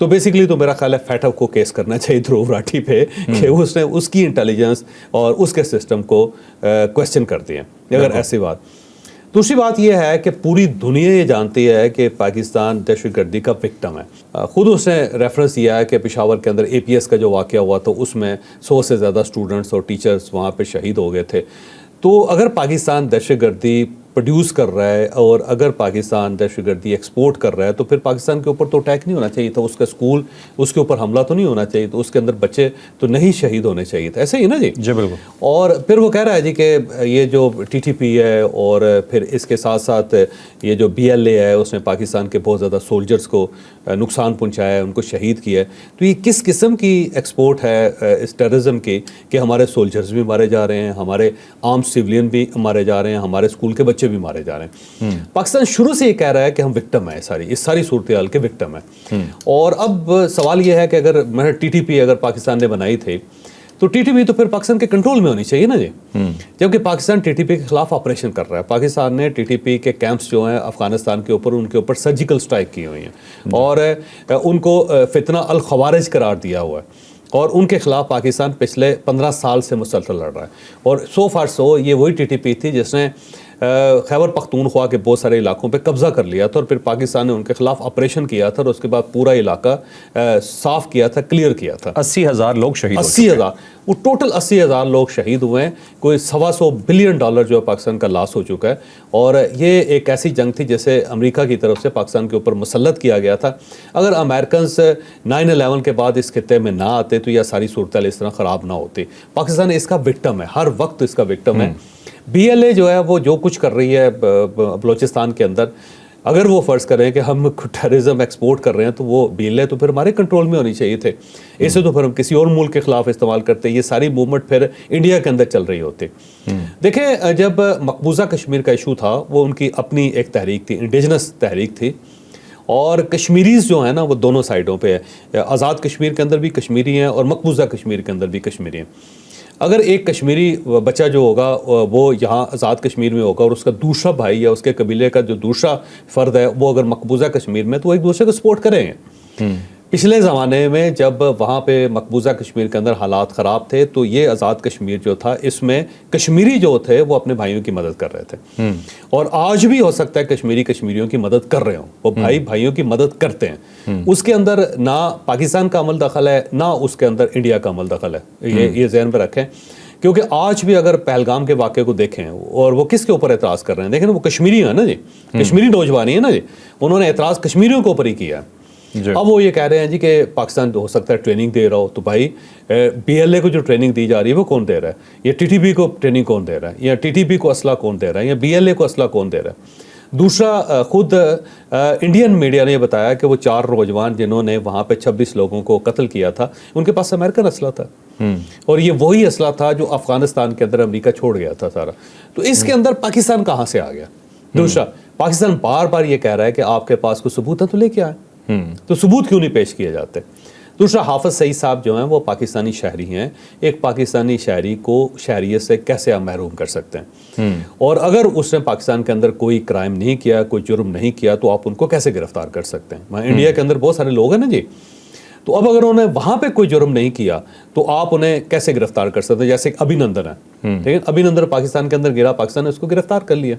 تو بیسکلی تو میرا خیال ہے فیٹو کو کیس کرنا چاہیے دھروو راٹھی پہ کہ اس نے اس کی انٹیلیجنس اور اس کے سسٹم کو کویسچن کر دیا اگر ایسی بات. دوسری بات یہ ہے کہ پوری دنیا یہ جانتی ہے کہ پاکستان دہشت گردی کا وکٹم ہے. خود اس نے ریفرنس دیا ہے کہ پشاور کے اندر APS کا جو واقعہ ہوا تو اس میں 100 سے زیادہ اسٹوڈنٹس اور ٹیچرز وہاں پہ شہید ہو گئے تھے. تو اگر پاکستان دہشت گردی پروڈیوس کر رہا ہے اور اگر پاکستان دہشت گردی ایکسپورٹ کر رہا ہے تو پھر پاکستان کے اوپر تو اٹیک نہیں ہونا چاہیے تھا, اس کا اسکول اس کے اوپر حملہ تو نہیں ہونا چاہیے, تو اس کے اندر بچے تو نہیں شہید ہونے چاہیے تھے. ایسے ہی نا جی؟ جی بالکل. اور پھر وہ کہہ رہا ہے جی کہ یہ جو TTP ہے اور پھر اس کے ساتھ ساتھ یہ جو BLA ہے اس نے پاکستان کے بہت زیادہ سولجرز کو نقصان پہنچایا ہے, ان کو شہید کیا ہے. تو یہ کس قسم کی ایکسپورٹ ہے اس ٹیررزم کی کہ ہمارے سولجرز بھی مارے جا رہے ہیں, ہمارے عام سویلین بھی مارے جا رہے ہیں, ہمارے اسکول کے بچے بھی مارے جا رہے ہیں. پاکستان شروع سے یہ کہہ رہا ہے کہ ہم وکٹم ہیں, اس ساری صورتحال کے وکٹم ہیں. اور اب سوال یہ ہے کہ اگر TTP اگر پاکستان نے بنائی تھی تو TTP تو پھر پاکستان کے کنٹرول میں ہونی چاہیے نا جی, جبکہ پاکستان TTP کے خلاف آپریشن کر رہا ہے. پاکستان نے TTP کے کیمپس جو ہیں افغانستان کے اوپر, ان کے اوپر سرجیکل سٹرائک کی ہوئی ہیں اور ان کو فتنہ الخوارج قرار دیا ہوا ہے, اور ان کے خلاف پاکستان پچھلے 15 سال سے مسلسل لڑ رہا ہے. اور سو فار سو یہ وہی TTP تھی جس نے خیبر پختونخوا کے بہت سارے علاقوں پہ قبضہ کر لیا تھا, اور پھر پاکستان نے ان کے خلاف آپریشن کیا تھا اور اس کے بعد پورا علاقہ صاف کیا تھا, کلیئر کیا تھا. 80,000 لوگ شہید, 80,000 وہ ٹوٹل 80,000 لوگ شہید ہوئے ہیں. کوئی $125 بلین جو ہے پاکستان کا لاس ہو چکا ہے. اور یہ ایک ایسی جنگ تھی جیسے امریکہ کی طرف سے پاکستان کے اوپر مسلط کیا گیا تھا. اگر امریکنز 9/11 کے بعد اس خطے میں نہ آتے تو یہ ساری صورتحال اس طرح خراب نہ ہوتی. پاکستان اس کا وکٹم ہے, ہر وقت اس کا وکٹم ہے. BLA جو ہے وہ جو کچھ کر رہی ہے بلوچستان کے اندر, اگر وہ فرض کریں کہ ہم ٹیررزم ایکسپورٹ کر رہے ہیں تو وہ BLA تو پھر ہمارے کنٹرول میں ہونی چاہیے تھے. اسے تو پھر ہم کسی اور ملک کے خلاف استعمال کرتے. یہ ساری موومنٹ پھر انڈیا کے اندر چل رہی ہوتی. دیکھیں جب مقبوضہ کشمیر کا ایشو تھا وہ ان کی اپنی ایک تحریک تھی, انڈیجنس تحریک تھی, اور کشمیریز جو ہیں نا وہ دونوں سائڈوں پہ ہے. آزاد کشمیر کے اندر بھی کشمیری ہیں اور مقبوضہ کشمیر کے اندر بھی کشمیری ہیں. اگر ایک کشمیری بچہ جو ہوگا وہ یہاں آزاد کشمیر میں ہوگا اور اس کا دوسرا بھائی یا اس کے قبیلے کا جو دوسرا فرد ہے وہ اگر مقبوضہ کشمیر میں, تو وہ ایک دوسرے کو سپورٹ کریں گے. پچھلے زمانے میں جب وہاں پہ مقبوضہ کشمیر کے اندر حالات خراب تھے تو یہ آزاد کشمیر جو تھا اس میں کشمیری جو تھے وہ اپنے بھائیوں کی مدد کر رہے تھے. اور آج بھی ہو سکتا ہے کشمیریوں کی مدد کر رہے ہوں, وہ بھائیوں کی مدد کرتے ہیں. اس کے اندر نہ پاکستان کا عمل دخل ہے نہ اس کے اندر انڈیا کا عمل دخل ہے, یہ ذہن میں رکھیں. کیونکہ آج بھی اگر پہلگام کے واقعے کو دیکھیں اور وہ کس کے اوپر اعتراض کر رہے ہیں, دیکھیں وہ کشمیری ہیں نا جی, کشمیری نوجوانی ہے نا جی, انہوں نے اعتراض کشمیریوں کے اوپر ہی کیا ہے. اب وہ یہ کہہ رہے ہیں جی کہ پاکستان ہو سکتا ہے ٹریننگ دے رہا ہو, تو بھائی BLA کو جو ٹریننگ دی جا رہی ہے وہ کون دے رہا ہے, یا TTP کو ٹریننگ کون دے رہا ہے, یا TTP کو اسلحہ کون دے رہا ہے, یا BLA کو اسلحہ کون دے رہا ہے. دوسرا خود انڈین میڈیا نے یہ بتایا کہ وہ 4 نوجوان جنہوں نے وہاں پہ 26 لوگوں کو قتل کیا تھا ان کے پاس امریکن اسلحہ تھا, اور یہ وہی اسلحہ تھا جو افغانستان کے اندر امریکہ چھوڑ گیا تھا سارا. تو اس کے اندر پاکستان کہاں سے آ گیا؟ دوسرا پاکستان بار بار یہ کہہ رہا ہے کہ آپ کے پاس کوئی ثبوت ہے تو لے کے آئے, تو ثبوت کیوں نہیں پیش کیے جاتے؟ دوسرا حافظ سعید صاحب جو ہیں وہ پاکستانی شہری ہیں, ایک پاکستانی شہری کو شہریت سے کیسے آپ محروم کر سکتے ہیں؟ اور اگر اس نے پاکستان کے اندر کوئی کرائم نہیں کیا, کوئی جرم نہیں کیا, تو آپ ان کو کیسے گرفتار کر سکتے ہیں؟ وہاں انڈیا کے اندر بہت سارے لوگ ہیں نا جی, تو اب اگر انہوں نے وہاں پہ کوئی جرم نہیں کیا تو آپ انہیں کیسے گرفتار کر سکتے ہیں؟ جیسے ابھینندن ہے, ٹھیک ہے, ابھینندن پاکستان کے اندر گرا, پاکستان نے اس کو گرفتار کر لیا,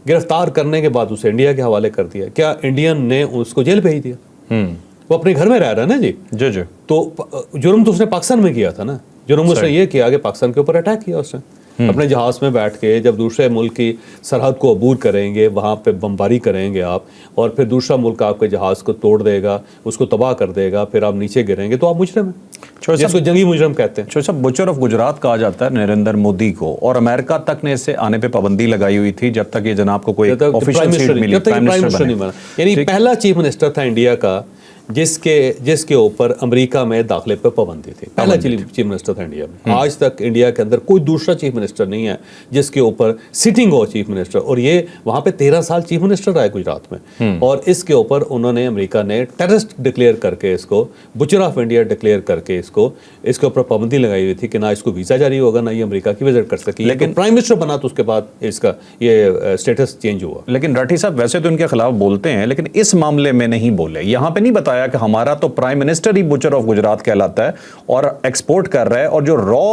گرفتار کرنے کے بعد اسے انڈیا کے حوالے کر دیا. کیا انڈین نے اس کو جیل بھیج دیا؟ وہ اپنے گھر میں رہ رہا ہے نا جی. جی تو جرم تو اس نے پاکستان میں کیا تھا نا, جرم اس نے یہ کیا کہ پاکستان کے اوپر اٹیک کیا اس نے اپنے جہاز میں بیٹھ کے. جب دوسرے ملک کی سرحد کو عبور کریں گے, وہاں پہ بمباری کریں گے آپ, اور پھر دوسرا ملک آپ کے جہاز کو توڑ دے گا, اس کو تباہ کر دے گا, پھر آپ نیچے گریں گے, تو آپ مجرم ہیں, جس کو جنگی مجرم کہتے ہیں. صاحب بچر آف گجرات کہا جاتا ہے نریندر مودی کو, اور امریکہ تک نے اس سے آنے پہ پابندی لگائی ہوئی تھی جب تک یہ جناب کو کوئی آفیشیل سیٹ ملی, پرائم منسٹر نہیں بنا. یعنی پہلا چیف منسٹر تھا انڈیا کا جس کے اوپر امریکہ میں داخلے پہ پابندی تھی, پہلا چیف منسٹر تھا انڈیا میں. آج تک انڈیا کے اندر کوئی دوسرا چیف منسٹر نہیں ہے جس کے اوپر سٹنگ ہو چیف منسٹر, اور یہ وہاں پہ 13 سال چیف منسٹر رہا ہے گجرات میں, اور اس کے اوپر انہوں نے امریکہ نے ٹیررسٹ ڈکلیئر کر کے اس کو, بچر آف انڈیا ڈکلیئر کر کے اس کے اوپر پابندی لگائی ہوئی تھی کہ نہ اس کو ویزا جاری ہوگا نہ یہ امریکہ کی وزٹ کر سکے. لیکن پرائم منسٹر بنا تو اس کے بعد اس کا یہ اسٹیٹس چینج ہوا. لیکن راٹھی صاحب ویسے تو ان کے خلاف بولتے ہیں لیکن اس معاملے میں نہیں بولے, یہاں پہ نہیں بتایا بتایا کہ ہمارا تو prime minister he Butcher of Gujarat کہلاتا ہے اور ایکسپورٹ کر رہا ہے, اور جو را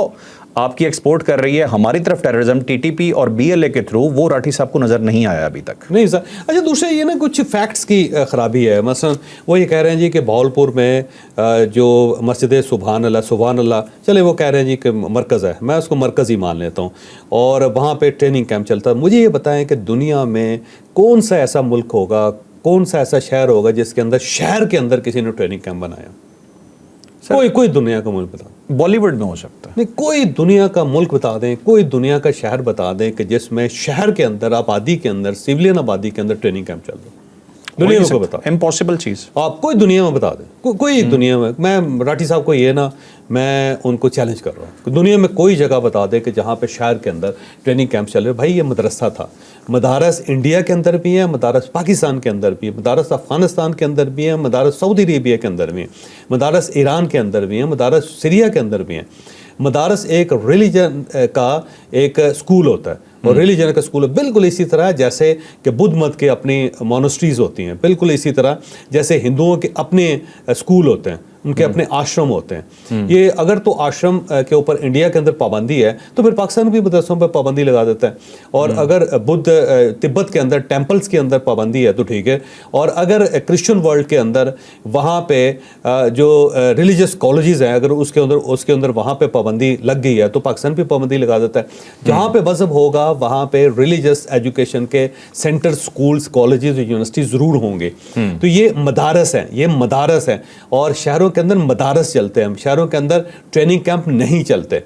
آپ کی ایکسپورٹ کر رہی ہے ہماری طرف ٹیررزم ٹی ٹی پی اور بی ایل اے کے تھرو, وہ راٹھی صاحب کو نظر نہیں آیا ابھی تک. نہیں سر. اچھا دوسرا یہ نا کچھ فیکٹس کی خرابی ہے. مثلا وہ یہ کہہ رہے ہیں جی کہ بہاولپور میں جو مسجد سبحان اللہ چلے وہ کہہ رہے ہیں جی کہ مرکز ہے, میں اس کو مرکز ہی مان لیتا ہوں, اور وہاں پہ ٹریننگ کیمپ چلتا ہے. مجھے یہ بتائیں کہ دنیا میں کون سا ایسا ملک ہوگا, کون سا ایسا شہر ہوگا جس کے اندر شہر کے اندر کسی نے ٹریننگ کیمپ بنایا؟ کوئی دنیا کا ملک بتا, بالی ووڈ میں ہو سکتا ہے, نہیں کوئی دنیا کا ملک بتا دیں, کوئی دنیا کا شہر بتا دیں کہ جس میں شہر کے اندر آبادی کے اندر سیولین آبادی کے اندر ٹریننگ کیمپ چل رہا. دنیا میں کوئی بتا, امپاسبل چیز آپ کوئی دنیا میں بتا دیں, کوئی دنیا میں راٹھی صاحب کو یہ نا, میں ان کو چیلنج کر رہا ہوں کہ دنیا میں کوئی جگہ بتا دے کہ جہاں پہ شہر کے اندر ٹریننگ کیمپ چل رہے. بھائی یہ مدرسہ تھا, مدارس انڈیا کے اندر بھی ہیں, مدارس پاکستان کے اندر بھی ہیں, مدارس افغانستان کے اندر بھی ہیں, مدارس سعودی عربیہ کے اندر بھی ہیں, مدارس ایران کے اندر بھی ہیں, مدارس سیریا کے اندر بھی ہیں. مدارس ایک ریلیجن کا ایک اسکول ہوتا ہے, اور ریلیجن کا اسکول بالکل اسی طرح جیسے کہ بدھ مت کے اپنی مونسٹریز ہوتی ہیں, بالکل اسی طرح جیسے ہندوؤں کے اپنے اسکول ہوتے ہیں, ان کے اپنے آشرم ہوتے ہیں. یہ اگر تو آشرم کے اوپر انڈیا کے اندر پابندی ہے تو پھر پاکستان بھی مدرسوں پہ پابندی لگا دیتا ہے, اور اگر بدھ تبت کے اندر ٹیمپلز کے اندر پابندی ہے تو ٹھیک ہے, اور اگر کرسچن ورلڈ کے اندر وہاں پہ جو ریلیجس کالجز ہیں اگر اس کے اندر وہاں پہ پابندی لگ گئی ہے تو پاکستان بھی پابندی لگا دیتا ہے. جہاں پہ مذہب ہوگا وہاں پہ ریلیجس ایجوکیشن کے سینٹر, سکولز, کالجز, یونیورسٹی ضرور ہوں گے. تو یہ مدارس ہیں, اور شہروں کے اندر مدارس چلتے ہیں, شہروں کے اندر ٹریننگ کیمپ نہیں چلتے.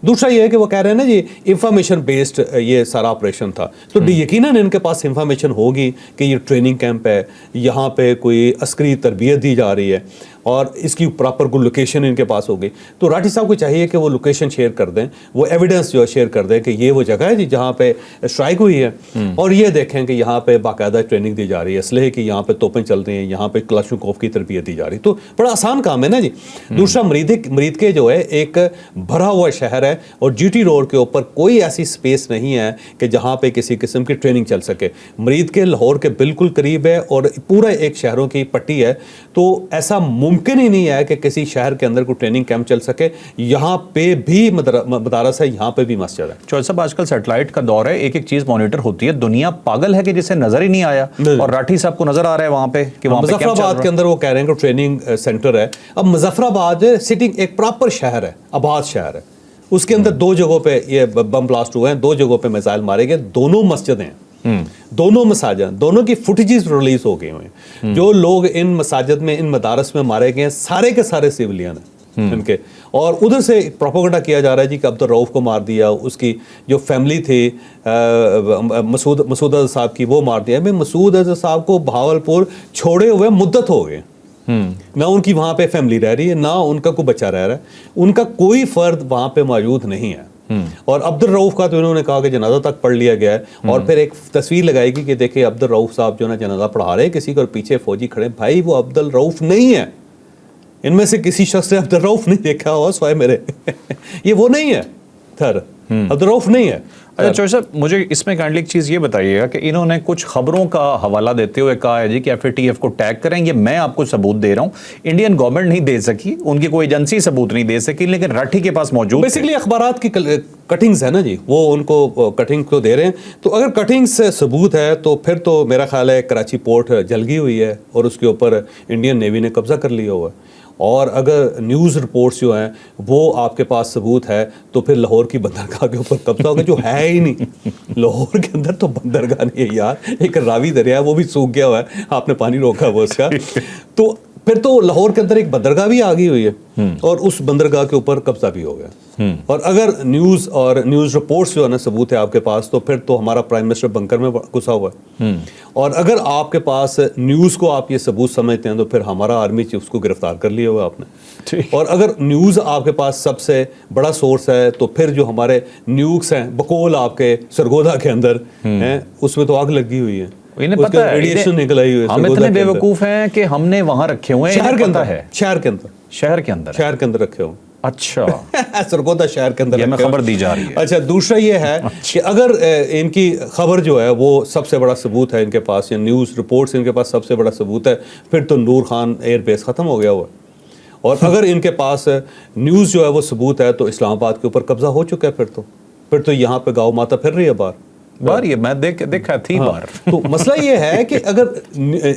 دوسرا یہ ہے کہ وہ کہہ رہے ہیں نا جی انفارمیشن بیسڈ یہ سارا آپریشن تھا, تو یقیناً ان کے پاس انفارمیشن ہوگی کہ یہ ٹریننگ کیمپ ہے, یہاں پہ کوئی عسکری تربیت دی جا رہی ہے, اور اس کی پراپر کوئی لوکیشن ان کے پاس ہوگی. تو راٹھی صاحب کو چاہیے کہ وہ لوکیشن شیئر کر دیں, وہ ایویڈنس جو ہے شیئر کر دیں کہ یہ وہ جگہ ہے جی جہاں پہ اسٹرائک ہوئی ہے, اور یہ دیکھیں کہ یہاں پہ باقاعدہ ٹریننگ دی جا رہی ہے, اسلحے کی یہاں پہ توپیں چل رہی ہیں, یہاں پہ کلاشنکوف کی تربیت دی جا رہی ہے. تو بڑا آسان کام ہے نا جی. دوسرا مرید کے جو ہے ایک بھرا ہوا شہر ہے, اور جی ٹی روڈ کے اوپر کوئی ایسی سپیس نہیں ہے کہ جہاں پہ کسی قسم کی ٹریننگ چل سکے. مرید کے لاہور کے بالکل قریب ہے, اور پورا ایک شہروں کی پٹی ہے, تو ایسا ممکن ہی نہیں ہے کہ کسی شہر کے اندر کوئی ٹریننگ کیمپ چل سکے. یہاں پہ بھی مدارس ہے, یہاں پہ بھی مسجد ہے. چوہدری صاحب آج کل سیٹلائٹ کا دور ہے, ایک چیز مانیٹر ہوتی ہے, دنیا پاگل ہے کہ جسے نظر ہی نہیں آیا, اور راٹھی صاحب کو نظر آ رہا ہے وہاں پہ کہ وہاں پہ مظفر آباد کے اندر وہ کہہ رہے ہیں کہ ٹریننگ سینٹر ہے. اب مظفر آباد سٹنگ ایک پراپر شہر ہے, آباد شہر ہے, اس کے اندر 2 جگہوں پہ یہ بم بلاسٹ ہوئے ہیں, 2 جگہوں پہ میزائل مارے گئے, دونوں مسجدیں ہیں, دونوں مساجد, دونوں کی فوٹیجز ریلیز ہو گئے ہوئے. جو لوگ ان مساجد میں, ان مدارس میں مارے گئے ہیں, سارے کے سارے سیولین ہیں ان کے, اور ادھر سے پروپیگنڈا کیا جا رہا ہے جی کہ عبدالرؤف کو مار دیا, اس کی جو فیملی تھی مسعود اظہر صاحب کی وہ مار دیا. مسعود اظہر صاحب کو بہاولپور چھوڑے ہوئے مدت ہو گئے, نہ ان کی وہاں پہ فیملی رہ رہی ہے, نہ ان کا کوئی بچہ رہ رہا ہے, ان کا کوئی فرد وہاں پہ موجود نہیں ہے. اور عبدالرؤف کا تو انہوں نے کہا کہ جنازہ تک پڑھ لیا گیا ہے, اور پھر ایک تصویر لگائی گی کہ دیکھیں عبدالرؤف صاحب جو نا جنازہ پڑھا رہے ہیں کسی کو, اور پیچھے فوجی کھڑے. بھائی وہ عبدالرؤف نہیں ہے, ان میں سے کسی شخص نے عبدالرؤف نہیں دیکھا ہوا سوائے میرے. یہ وہ نہیں ہے تھر, عبدالرؤف نہیں ہے. اچھا چوہدری صاحب مجھے اس میں کائنڈلی ایک چیز یہ بتائیے گا کہ انہوں نے کچھ خبروں کا حوالہ دیتے ہوئے کہا ہے جی کہ FATF کو ٹیگ کریں, یہ میں آپ کو ثبوت دے رہا ہوں, انڈین گورنمنٹ نہیں دے سکی, ان کی کوئی ایجنسی ثبوت نہیں دے سکی, لیکن راٹھی کے پاس موجود. بیسیکلی اخبارات کی کٹنگز ہے نا جی, وہ ان کو کٹنگ کو دے رہے ہیں. تو اگر کٹنگ سے ثبوت ہے تو پھر تو میرا خیال ہے کراچی پورٹ جل گئی ہوئی ہے, اور اس کے اوپر انڈین نیوی نے قبضہ کر لیا ہوا ہے. اور اگر نیوز رپورٹس جو ہیں وہ آپ کے پاس ثبوت ہے تو پھر لاہور کی بندرگاہ کے اوپر قبضہ ہوگا, جو ہے ہی نہیں. لاہور کے اندر تو بندرگاہ نہیں ہے یار, ایک راوی دریا ہے وہ بھی سوکھ گیا ہوا ہے, آپ نے پانی روکا ہوا اس کا. تو پھر تو لاہور کے اندر ایک بندرگاہ بھی آ گئی ہوئی ہے, اور اس بندرگاہ کے اوپر قبضہ بھی ہو گیا. اور اگر نیوز رپورٹس جو ہے نا ثبوت ہے آپ کے پاس, تو پھر تو ہمارا پرائم منسٹر بنکر میں گھسا ہوا ہے. اور اگر آپ کے پاس نیوز کو آپ یہ ثبوت سمجھتے ہیں تو پھر ہمارا آرمی چیف اس کو گرفتار کر لیا ہوا آپ نے. اور اگر نیوز آپ کے پاس سب سے بڑا سورس ہے تو پھر جو ہمارے نیوکس ہیں بکول آپ کے سرگودا کے اندر ہیں, اس میں تو آگ لگی ہوئی ہے, انہیں پتہ ہے, ہم اتنے بے وقوف ہیں کہ ہم نے وہاں رکھے ہوئے ہیں, شہر کے اندر رکھے ہوں. اچھا سرگودا شہر کے اندر یہ میں خبر دی جا رہی ہے. اچھا دوسرا یہ ہے کہ اگر ان کی خبر جو ہے وہ سب سے بڑا ثبوت ہے ان کے پاس، یا نیوز رپورٹس ان کے پاس سب سے بڑا ثبوت ہے، پھر تو نور خان ایئر بیس ختم ہو گیا ہوا. اور اگر ان کے پاس نیوز جو ہے وہ ثبوت ہے تو اسلام آباد کے اوپر قبضہ ہو چکا ہے. پھر تو یہاں پہ گاؤں ماتا پھر رہی ہے بار یہ میں دیکھا تھی بار. تو مسئلہ یہ ہے کہ اگر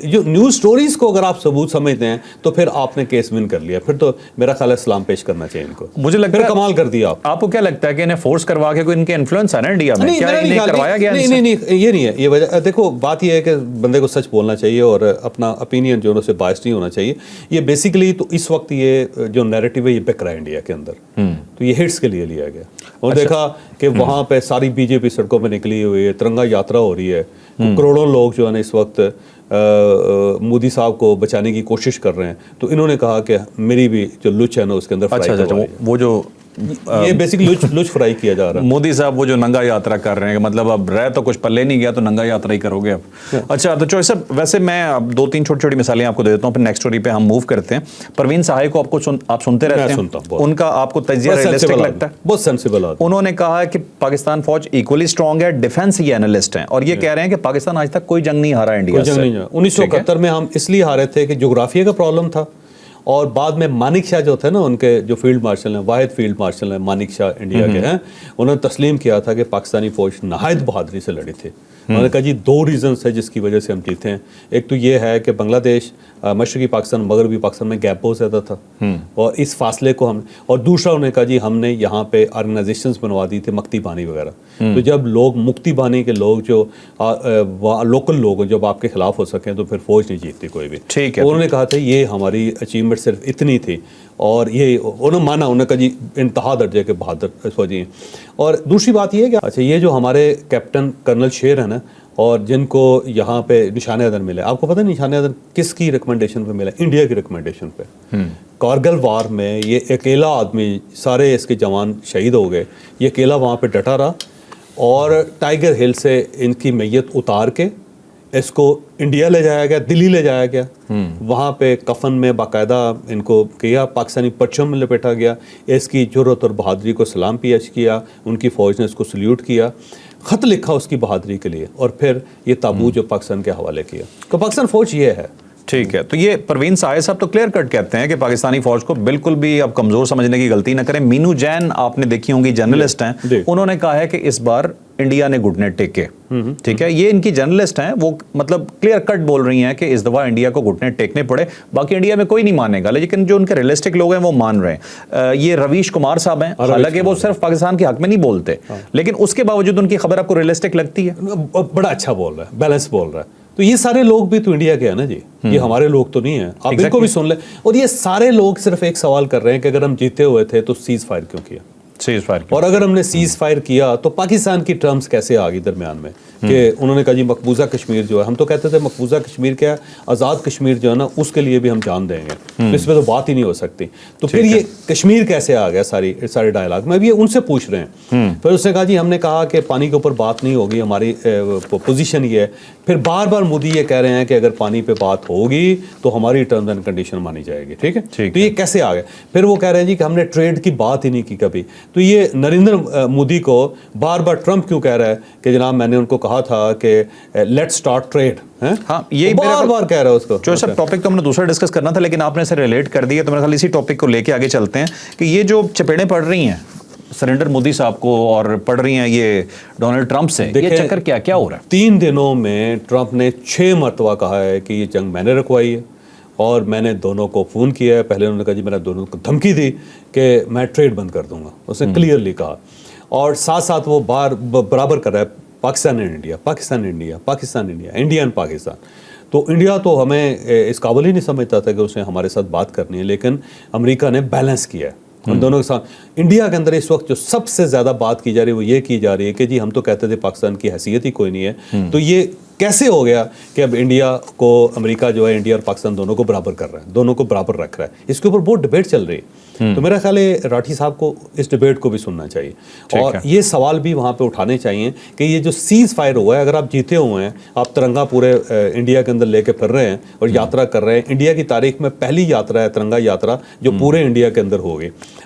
جو نیوز سٹوریز کو اگر آپ ثبوت سمجھتے ہیں تو پھر آپ نے کیس ون کر لیا، پھر تو میرا خیال ہے سلام پیش کرنا چاہیے ان کو. مجھے لگتا ہے کمال کر دیا آپ کو کیا لگتا ہے کہ انہیں فورس کروا کے کوئی ان کے انفلوئنس ہے نا انڈیا میں، کیا انہیں کروایا گیا؟ نہیں یہ نہیں ہے. یہ وجہ دیکھو بات یہ ہے کہ بندے کو سچ بولنا چاہیے اور اپنا اپینین جو ہے اسے باعث نہیں ہونا چاہیے. یہ بیسیکلی تو اس وقت یہ جو نیریٹو ہے یہ بک رہا ہے انڈیا کے اندر، تو یہ ہٹس کے لیے لیا گیا. اور دیکھا کہ وہاں پہ ساری بی جے پی سڑکوں پہ نکلی ہوئی ہے، ترنگا یاترا ہو رہی ہے، کروڑوں لوگ جو ہے نا اس وقت مودی صاحب کو بچانے کی کوشش کر رہے ہیں. تو انہوں نے کہا کہ میری بھی جو لچ ہے نا اس کے اندر فرائی وہ جو یہ بیسکلی لچ فرائی کیا جا رہا ہے. مودی صاحب وہ جو ننگا یاترا کر رہے ہیں، مطلب اب رہ تو کچھ پلے نہیں گیا تو ننگا یاترا ہی کرو گے اب. اچھا تو چوہے صاحب ویسے میں اب 2-3 چھوٹی مثالیں آپ کو دے دیتا ہوں، پھر نیکسٹ سٹوری پہ ہم موو کرتے ہیں. پروین سہائی کو آپ سنتے رہتے ہیں، ان کا آپ کو تجزیہ ریئلسٹک لگتا ہے؟ بہت سینسیبل آدمی. انہوں نے کہا کہ پاکستان فوج ایکولی اسٹرانگ ہے، ڈیفنس یہ اینالسٹ ہیں، اور یہ کہہ رہے ہیں کہ پاکستان آج تک کوئی جنگ نہیں ہارا انڈیا سے. 1971 میں ہم اس لیے ہارے تھے کہ جغرافیہ کا پرابلم تھا، اور بعد میں مانک شاہ جو تھے نا ان کے جو فیلڈ مارشل ہیں، واحد فیلڈ مارشل ہیں مانک شاہ انڈیا کے ہیں، انہوں نے تسلیم کیا تھا کہ پاکستانی فوج نہایت بہادری سے لڑی تھی. انہوں نے کہا جی 2 ریزنس ہے جس کی وجہ سے ہم جیتے ہیں. ایک تو یہ ہے کہ بنگلہ دیش مشرقی پاکستان مغربی پاکستان میں گیپ بہت زیادہ تھا، اور اس فاصلے کو ہم، اور دوسرا انہوں نے کہا جی ہم نے یہاں پہ آرگنائزیشنز بنوا دی تھی مکتی بانی وغیرہ. تو جب لوگ مکتی بانی کے لوگ جو لوکل لوگ جب آپ کے خلاف ہو سکیں تو پھر فوج نہیں جیتتی کوئی بھی. ٹھیک ہے. انہوں نے کہا تھا یہ ہماری اچیومنٹ صرف اتنی تھی، اور یہ انہوں نے مانا، انہوں نے کہا جی انتہا درجے کے بہادر فوجی ہیں. اور دوسری بات یہ ہے کہ اچھا یہ جو ہمارے کیپٹن کرنل شیر ہیں نا، اور جن کو یہاں پہ نشان عدن ملے، آپ کو پتہ ہے نشان عدن کس کی ریکمنڈیشن پہ ملا؟ انڈیا کی ریکمنڈیشن پہ. کارگل وار میں یہ اکیلا آدمی، سارے اس کے جوان شہید ہو گئے، یہ اکیلا وہاں پہ ڈٹا رہا، اور ٹائیگر ہل سے ان کی میت اتار کے اس کو انڈیا لے جایا گیا، دلی لے جایا گیا. وہاں پہ کفن میں باقاعدہ ان کو کیا، پاکستانی پرچم میں لپیٹا گیا، اس کی جرأت اور بہادری کو سلام پیش کیا، ان کی فوج نے اس کو سلیوٹ کیا، خط لکھا اس کی بہادری کے لیے، اور پھر یہ تابوت جو پاکستان کے حوالے کیا. تو پاکستان فوج یہ ہے. ٹھیک ہے. تو یہ پروین سہائی صاحب تو کلیئر کٹ کہتے ہیں کہ پاکستانی فوج کو بالکل بھی اب کمزور سمجھنے کی غلطی نہ کریں. مینو جین آپ نے دیکھی ہوں گی، جرنلسٹ ہیں، انہوں نے کہا ہے کہ اس بار انڈیا نے گھٹنے ٹیکے. ٹھیک ہے، یہ ان کی جرنلسٹ ہیں، وہ مطلب کلیئر کٹ بول رہی ہیں کہ اس دفعہ انڈیا کو گھٹنے ٹیکنے پڑے. باقی انڈیا میں کوئی نہیں مانے گا، لیکن جو ان کے ریئلسٹک لوگ ہیں وہ مان رہے ہیں. یہ رویش کمار صاحب ہیں، حالانکہ وہ صرف پاکستان کے حق میں نہیں بولتے، لیکن اس کے باوجود ان کی خبر آپ کو ریئلسٹک لگتی ہے. بڑا اچھا بول رہا ہے، بیلنس بول رہا ہے. تو یہ سارے لوگ بھی تو انڈیا کے ہیں نا جی، یہ ہمارے لوگ تو نہیں ہیں. آپ ان کو بھی سن لیں. اور یہ سارے لوگ صرف ایک سوال کر رہے ہیں کہ اگر ہم جیتے ہوئے تھے تو سیز فائر کیوں کیا؟ اور اگر ہم نے سیز فائر کیا تو پاکستان کی ٹرمز کیسے آ گئی درمیان میں؟ کہ انہوں نے کہا جی مقبوضہ کشمیر جو ہے، ہم تو کہتے تھے مقبوضہ کشمیر کیا ہے، آزاد کشمیر جو ہے نا اس کے لیے بھی ہم جان دیں گے، اس پہ تو بات ہی نہیں ہو سکتی. تو پھر یہ کشمیر کیسے آ گیا سارے ڈائلاگ میں؟ ابھی ان سے پوچھ رہے ہیں. پھر اس نے کہا جی ہم نے کہا کہ پانی کے اوپر بات نہیں ہوگی، ہماری پوزیشن یہ ہے. پھر بار بار مودی یہ کہہ رہے ہیں کہ اگر پانی پہ بات ہوگی تو ہماری ٹرمز اینڈ کنڈیشن مانی جائے گی. ٹھیک ہے، تو یہ کیسے آ گئے؟ پھر وہ کہہ رہے ہیں جی کہ ہم نے ٹریڈ کی بات ہی نہیں کی کبھی. تو یہ نریندر مودی کو بار بار ٹرمپ کیوں کہہ رہا ہے کہ جناب میں نے ان کو کہا تھا کہ لیٹ سٹارٹ ٹریڈ؟ ہاں یہی بار بار کہہ رہا ہے اس کو. جو سب ٹاپک تو ہم نے دوسرا ڈسکس کرنا تھا، لیکن آپ نے اسے ریلیٹ کر دیا، تو میرے خیال اسی ٹاپک کو لے کے آگے چلتے ہیں کہ یہ جو چپیڑیں پڑ رہی ہیں سرنڈر مودی صاحب کو اور پڑھ رہی ہیں یہ ڈونلڈ ٹرمپ سے، یہ چکر کیا ہو رہا ہے؟ 3 دنوں میں ٹرمپ نے 6 مرتبہ کہا ہے کہ یہ جنگ میں نے رکوائی ہے اور میں نے دونوں کو فون کیا ہے. پہلے انہوں نے کہا جی میں نے دونوں کو دھمکی دی کہ میں ٹریڈ بند کر دوں گا، اس نے کلیئرلی کہا. اور ساتھ ساتھ وہ برابر کر رہا ہے Pakistan and India, Pakistan India, Pakistan India, India and Pakistan. تو انڈیا تو ہمیں اس قابل ہی نہیں سمجھتا تھا کہ اس نے ہمارے ساتھ بات کرنی ہے، لیکن امریکہ نے بیلنس کیا ہے ہم دونوں کے ساتھ. انڈیا کے اندر اس وقت جو سب سے زیادہ بات کی جا رہی ہے وہ یہ کی جا رہی ہے کہ جی ہم تو کہتے تھے پاکستان کی حیثیت ہی کوئی نہیں ہے، تو یہ کیسے ہو گیا کہ اب انڈیا کو امریکہ جو ہے انڈیا اور پاکستان دونوں کو برابر کر رہا ہے، دونوں کو برابر رکھ رہا ہے. اس کے اوپر بہت ڈبیٹ چل رہی ہے. تو میرا خیال ہے راٹھی صاحب کو اس ڈبیٹ کو بھی سننا چاہیے، اور یہ سوال بھی وہاں پہ اٹھانے چاہیے کہ یہ جو سیز فائر ہوا ہے، اگر آپ جیتے ہوئے ہیں، آپ ترنگا پورے انڈیا کے اندر لے کے پھر رہے ہیں اور یاترا کر رہے ہیں، انڈیا کی تاریخ میں پہلی یاترا ہے ترنگا یاترا جو پورے انڈیا کے اندر ہوگی.